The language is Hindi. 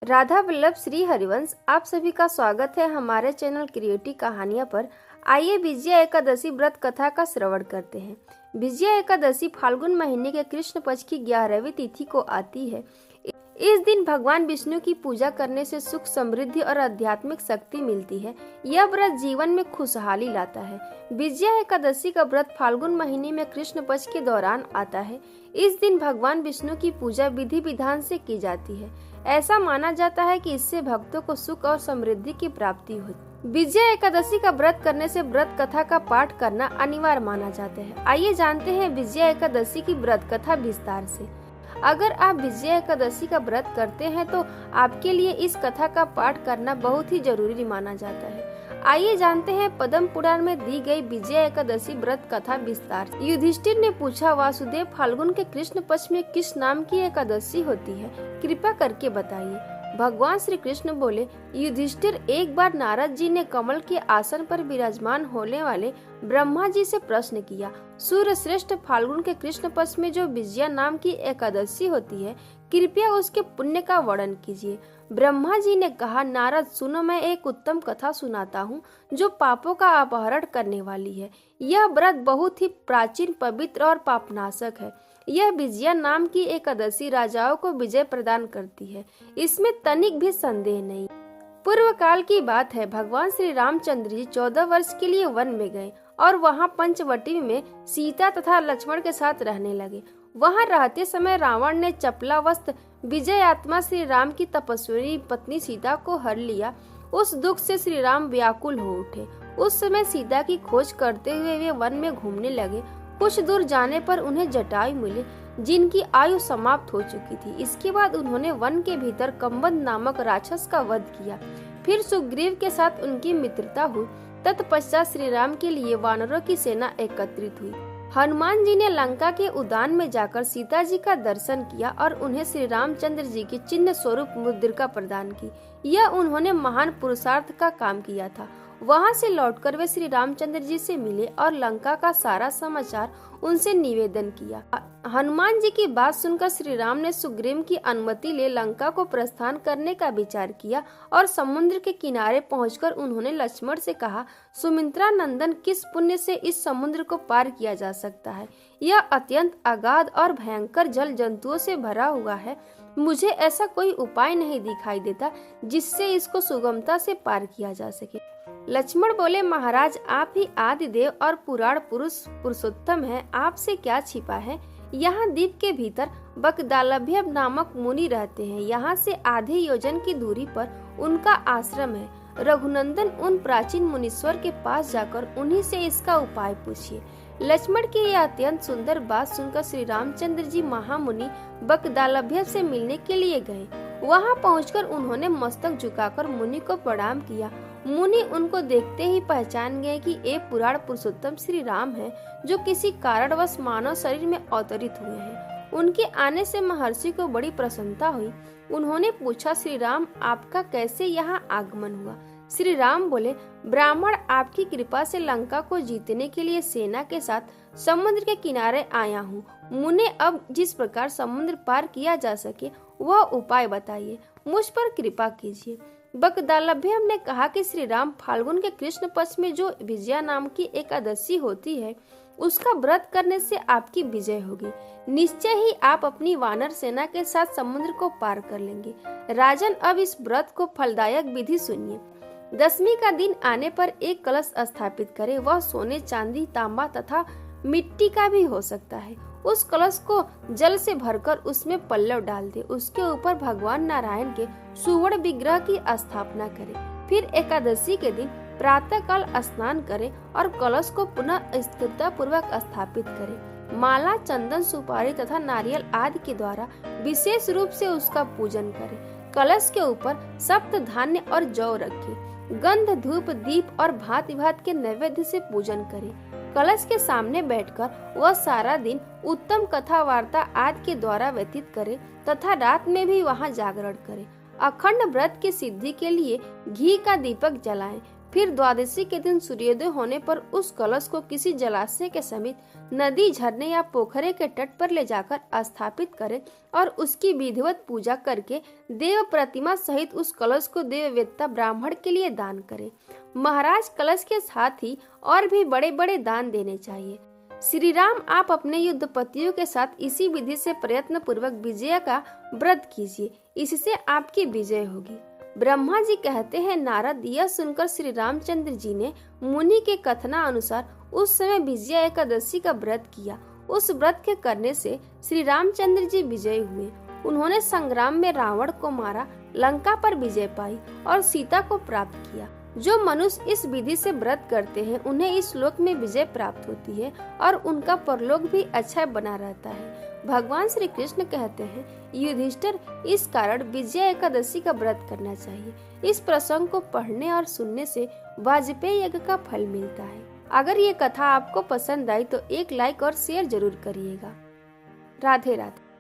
राधा वल्लभ श्री हरिवंश आप सभी का स्वागत है हमारे चैनल क्रिएटिव कहानियां पर। आइए विजया एकादशी व्रत कथा का श्रवण करते हैं। विजया एकादशी फाल्गुन महीने के कृष्ण पक्ष की 11वीं तिथि को आती है। इस दिन भगवान विष्णु की पूजा करने से सुख समृद्धि और आध्यात्मिक शक्ति मिलती है। यह व्रत जीवन में खुशहाली लाता है। विजया एकादशी का व्रत फाल्गुन महीने में कृष्ण पक्ष के दौरान आता है। इस दिन भगवान विष्णु की पूजा विधि विधान से की जाती है। ऐसा माना जाता है कि इससे भक्तों को सुख और समृद्धि की प्राप्ति होती है। विजया एकादशी का व्रत करने से व्रत कथा का पाठ करना अनिवार्य माना जाता है। आइए जानते हैं विजया एकादशी की व्रत कथा विस्तार से। अगर आप विजया एकादशी का व्रत करते हैं तो आपके लिए इस कथा का पाठ करना बहुत ही जरूरी माना जाता है। आइए जानते हैं पद्म पुराण में दी गई विजया एकादशी व्रत कथा विस्तार से। युधिष्ठिर ने पूछा, वासुदेव, फाल्गुन के कृष्ण पक्ष में किस नाम की एकादशी होती है? कृपा करके बताइए। भगवान श्री कृष्ण बोले, युधिष्ठिर, एक बार नारद जी ने कमल के आसन पर विराजमान होने वाले ब्रह्मा जी से प्रश्न किया, सूर्य श्रेष्ठ फाल्गुन के कृष्ण पक्ष में जो विजया नाम की एकादशी होती है, कृपया उसके पुण्य का वर्णन कीजिए। ब्रह्मा जी ने कहा, नारद सुनो, मैं एक उत्तम कथा सुनाता हूँ जो पापों का अपहरण करने वाली है। यह व्रत बहुत ही प्राचीन, पवित्र और पापनाशक है। यह विजया नाम की एकादशी राजाओं को विजय प्रदान करती है, इसमें तनिक भी संदेह नहीं। पूर्व काल की बात है, भगवान श्री रामचंद्र जी 14 वर्ष के लिए वन में गए और वहां पंचवटी में सीता तथा लक्ष्मण के साथ रहने लगे। वहां रहते समय रावण ने चपला वस्त्र विजय आत्मा श्री राम की तपस्वी पत्नी सीता को हर लिया। उस दुख से श्री राम व्याकुल हो उठे। उस समय सीता की खोज करते हुए वे वन में घूमने लगे। कुछ दूर जाने पर उन्हें जटायु मिले, जिनकी आयु समाप्त हो चुकी थी। इसके बाद उन्होंने वन के भीतर कंबद नामक राक्षस का वध किया। फिर सुग्रीव के साथ उनकी मित्रता हुई। तत्पश्चात श्री राम के लिए वानरों की सेना एकत्रित हुई। हनुमान जी ने लंका के उद्यान में जाकर सीता जी का दर्शन किया और उन्हें श्री रामचंद्र जी की चिन्ह स्वरूप मुद्रिका प्रदान की। यह उन्होंने महान पुरुषार्थ का काम किया था। वहां से लौटकर वे श्री रामचंद्र जी से मिले और लंका का सारा समाचार उनसे निवेदन किया। हनुमान जी की बात सुनकर श्री राम ने सुग्रीव की अनुमति ले लंका को प्रस्थान करने का विचार किया और समुद्र के किनारे पहुंचकर उन्होंने लक्ष्मण से कहा, सुमित्रा नंदन, किस पुण्य से इस समुद्र को पार किया जा सकता है? यह अत्यंत अगाध और भयंकर जल जंतुओं से भरा हुआ है। मुझे ऐसा कोई उपाय नहीं दिखाई देता जिससे इसको सुगमता से पार किया जा सके। लक्ष्मण बोले, महाराज, आप ही आदि देव और पुराण पुरुषोत्तम हैं, आपसे क्या छिपा है? यहाँ द्वीप के भीतर बकदालभ्य नामक मुनि रहते हैं। यहाँ से आधे योजन की दूरी पर उनका आश्रम है। रघुनंदन, उन प्राचीन मुनीश्वर के पास जाकर उन्हीं से इसका उपाय पूछिए। लक्ष्मण की यह अत्यंत सुंदर बात सुनकर श्री रामचंद्र जी महामुनि बकदालभ्य से मिलने के लिए गए। वहां पहुंचकर उन्होंने मस्तक झुकाकर मुनि को प्रणाम किया। मुनि उनको देखते ही पहचान गए कि ये पुराण पुरुषोत्तम श्री राम हैं, जो किसी कारणवश मानव शरीर में अवतरित हुए हैं। उनके आने से महर्षि को बड़ी प्रसन्नता हुई। उन्होंने पूछा, श्री राम, आपका कैसे यहाँ आगमन हुआ? श्री राम बोले, ब्राह्मण, आपकी कृपा से लंका को जीतने के लिए सेना के साथ समुद्र के किनारे आया हूँ। मुने, अब जिस प्रकार समुद्र पार किया जा सके वह उपाय बताइए, मुझ पर कृपा कीजिए। बकदालभ्य ने कहा कि श्री राम, फाल्गुन के कृष्ण पक्ष में जो विजया नाम की एकादशी होती है, उसका व्रत करने से आपकी विजय होगी। निश्चय ही आप अपनी वानर सेना के साथ समुद्र को पार कर लेंगे। राजन, अब इस व्रत को फलदायक विधि सुनिए। 10वीं का दिन आने पर एक कलश स्थापित करें। वह सोने, चांदी, तांबा तथा मिट्टी का भी हो सकता है। उस कलश को जल से भरकर उसमें पल्लव डाल दे। उसके ऊपर भगवान नारायण के सुवर्ण विग्रह की स्थापना करें। फिर एकादशी के दिन प्रातः काल स्नान करें और कलश को पुनः स्थिरता पूर्वक स्थापित करें। माला, चंदन, सुपारी तथा नारियल आदि के द्वारा विशेष रूप से उसका पूजन करें। कलश के ऊपर सप्त धान्य और जौ रखें। गंध, धूप, दीप और भांति भांति के नैवेद्य से पूजन करें। कलश के सामने बैठकर वह सारा दिन उत्तम कथा वार्ता आदि के द्वारा व्यतीत करे तथा रात में भी वहां जागरण करे। अखंड व्रत की सिद्धि के लिए घी का दीपक जलाएं। फिर द्वादशी के दिन सूर्योदय होने पर उस कलश को किसी जलाशय के समीप, नदी, झरने या पोखरे के तट पर ले जाकर स्थापित करें और उसकी विधिवत पूजा करके देव प्रतिमा सहित उस कलश को देववेत्ता ब्राह्मण के लिए दान करें। महाराज, कलश के साथ ही और भी बड़े बड़े दान देने चाहिए। श्री राम, आप अपने युद्धपतियों के साथ इसी विधि से प्रयत्न पूर्वक विजय का व्रत कीजिए, इससे आपकी विजय होगी। ब्रह्मा जी कहते हैं, नारद, यह सुनकर श्री रामचंद्र जी ने मुनि के कथना अनुसार उस समय विजया एकादशी का व्रत किया। उस व्रत के करने से श्री रामचंद्र जी विजयी हुए। उन्होंने संग्राम में रावण को मारा, लंका पर विजय पाई और सीता को प्राप्त किया। जो मनुष्य इस विधि से व्रत करते हैं उन्हें इस लोक में विजय प्राप्त होती है और उनका परलोक भी अच्छा बना रहता है। भगवान श्री कृष्ण कहते हैं, युधिष्ठिर, इस कारण विजया एकादशी का व्रत करना चाहिए। इस प्रसंग को पढ़ने और सुनने से वाजपेयी यज्ञ का फल मिलता है। अगर ये कथा आपको पसंद आई तो एक लाइक और शेयर जरूर करिएगा। राधे राधे।